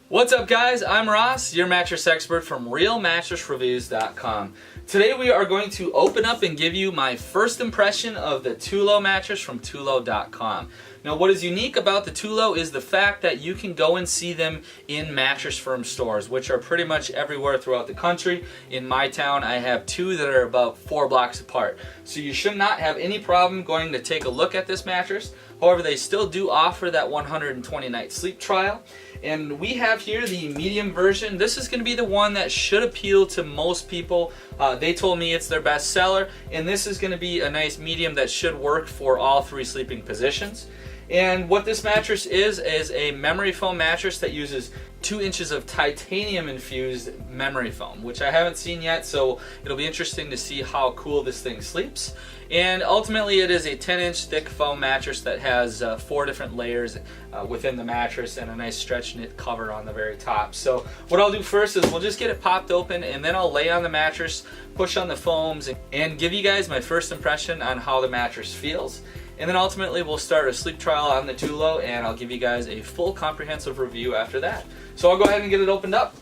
What's up guys, I'm Ross, your mattress expert from realmattressreviews.com. Today we are going to open up and give you my first impression of the Tulo mattress from tulo.com. Now what is unique about the Tulo is the fact that you can go and see them in Mattress Firm stores, which are pretty much everywhere throughout the country. In my town I have two that are about 4 blocks apart. So you should not have any problem going to take a look at this mattress. However, they still do offer that 120-night sleep trial. And we have here the medium version. This is going to be the one that should appeal to most people. They told me it's their best seller, and this is going to be a nice medium that should work for all 3 sleeping positions. And what this mattress is a memory foam mattress that uses 2 inches of titanium infused memory foam, which I haven't seen yet, so it'll be interesting to see how cool this thing sleeps. And ultimately it is a 10-inch thick foam mattress that has 4 different layers within the mattress and a nice stretch knit cover on the very top. So what I'll do first is we'll just get it popped open, and then I'll lay on the mattress, push on the foams, and give you guys my first impression on how the mattress feels. And then ultimately we'll start a sleep trial on the Tulo, and I'll give you guys a full comprehensive review after that. So I'll go ahead and get it opened up.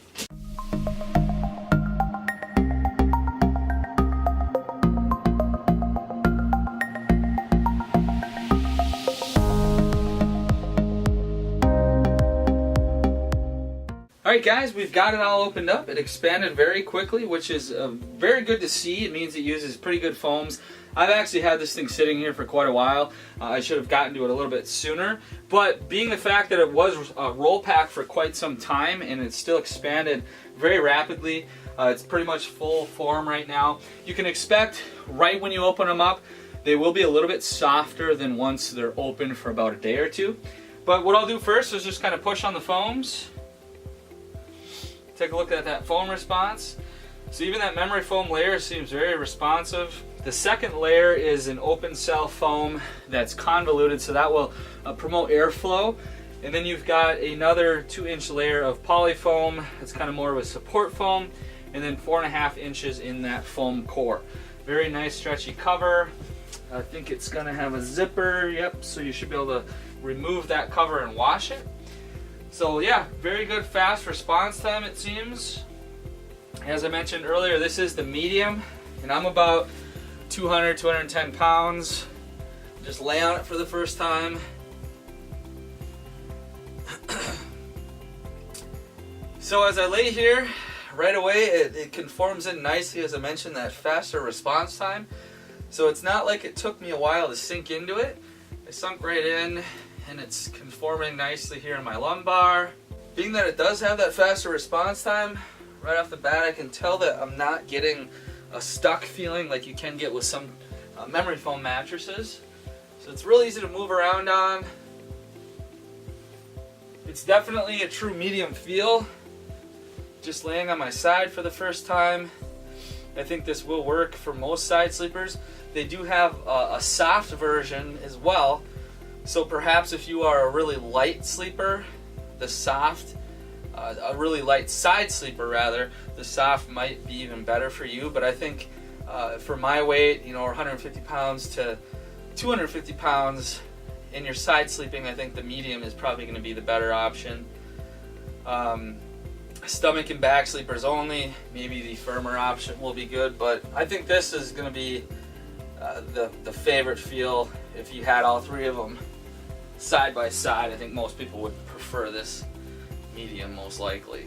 Alright guys, we've got it all opened up. It expanded very quickly, which is very good to see. It means it uses pretty good foams. I've actually had this thing sitting here for quite a while. I should have gotten to it a little bit sooner, but being the fact that it was a roll pack for quite some time and it's still expanded very rapidly, it's pretty much full form right now. You can expect right when you open them up, they will be a little bit softer than once they're open for about a day or two. But what I'll do first is just kind of push on the foams. Take a look at that foam response. So even that memory foam layer seems very responsive. The second layer is an open cell foam that's convoluted, so that will promote airflow. And then you've got another 2-inch layer of polyfoam that's kind of more of a support foam, and then 4.5 inches in that foam core. Very nice stretchy cover. I think it's going to have a zipper, yep, so you should be able to remove that cover and wash it. So yeah, very good fast response time it seems. As I mentioned earlier, this is the medium, and I'm about 200, 210 pounds. Just lay on it for the first time. So as I lay here, right away it conforms in nicely. As I mentioned, that faster response time. So it's not like it took me a while to sink into it. I sunk right in, and it's conforming nicely here in my lumbar. Being that it does have that faster response time, right off the bat I can tell that I'm not getting a stuck feeling like you can get with some memory foam mattresses. So it's real easy to move around on. It's definitely a true medium feel. Just laying on my side for the first time. I think this will work for most side sleepers. They do have a soft version as well. So perhaps if you are a really light sleeper, the soft, a really light side sleeper rather, the soft might be even better for you. But I think for my weight, 150 pounds to 250 pounds, in your side sleeping, I think the medium is probably going to be the better option. Stomach and back sleepers only, maybe the firmer option will be good, but I think this is going to be the favorite feel if you had all 3 of them side by side. I think most people would prefer this medium most likely.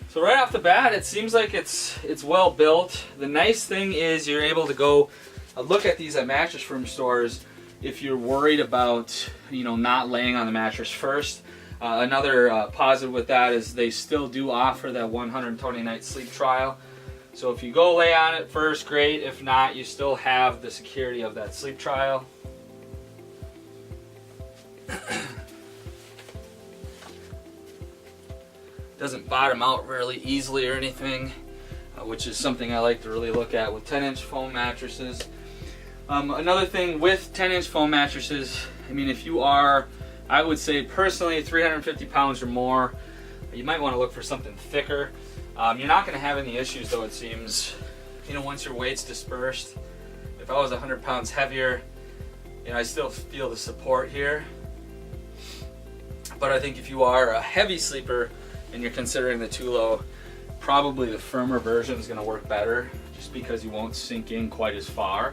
So right off the bat, it seems like it's well built. The nice thing is you're able to go look at these at Mattress Firm stores if you're worried about not laying on the mattress first. Another positive with that is they still do offer that 120-night sleep trial. So if you go lay on it first, great. If not, you still have the security of that sleep trial. Doesn't bottom out really easily or anything, which is something I like to really look at with 10-inch foam mattresses. Another thing with 10-inch foam mattresses, if you are, I would say personally, 350 pounds or more, you might want to look for something thicker. You're not going to have any issues though, it seems, once your weight's dispersed. if I was 100 pounds heavier, you know, I still feel the support here. But I think if you are a heavy sleeper and you're considering the tulo, probably the firmer version is going to work better, just because you won't sink in quite as far.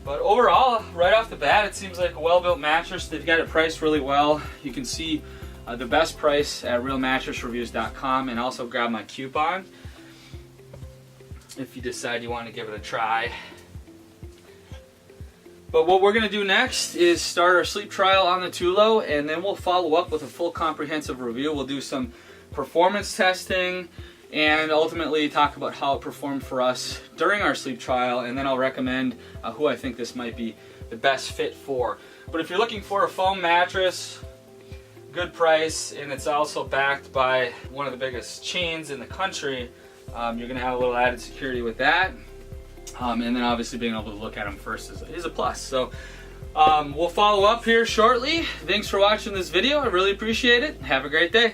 But overall, right off the bat, it seems like a well-built mattress. They've got it priced really well. You can see the best price at realmattressreviews.com, and also grab my coupon if you decide you want to give it a try. But what we're going to do next is start our sleep trial on the tulo, and then we'll follow up with a full comprehensive review. We'll do some performance testing and ultimately talk about how it performed for us during our sleep trial, and then I'll recommend who I think this might be the best fit for. But if you're looking for a foam mattress, good price, and it's also backed by one of the biggest chains in the country, you're going to have a little added security with that. And then obviously being able to look at them first is a plus. So we'll follow up here shortly. Thanks for watching this video. I really appreciate it. Have a great day.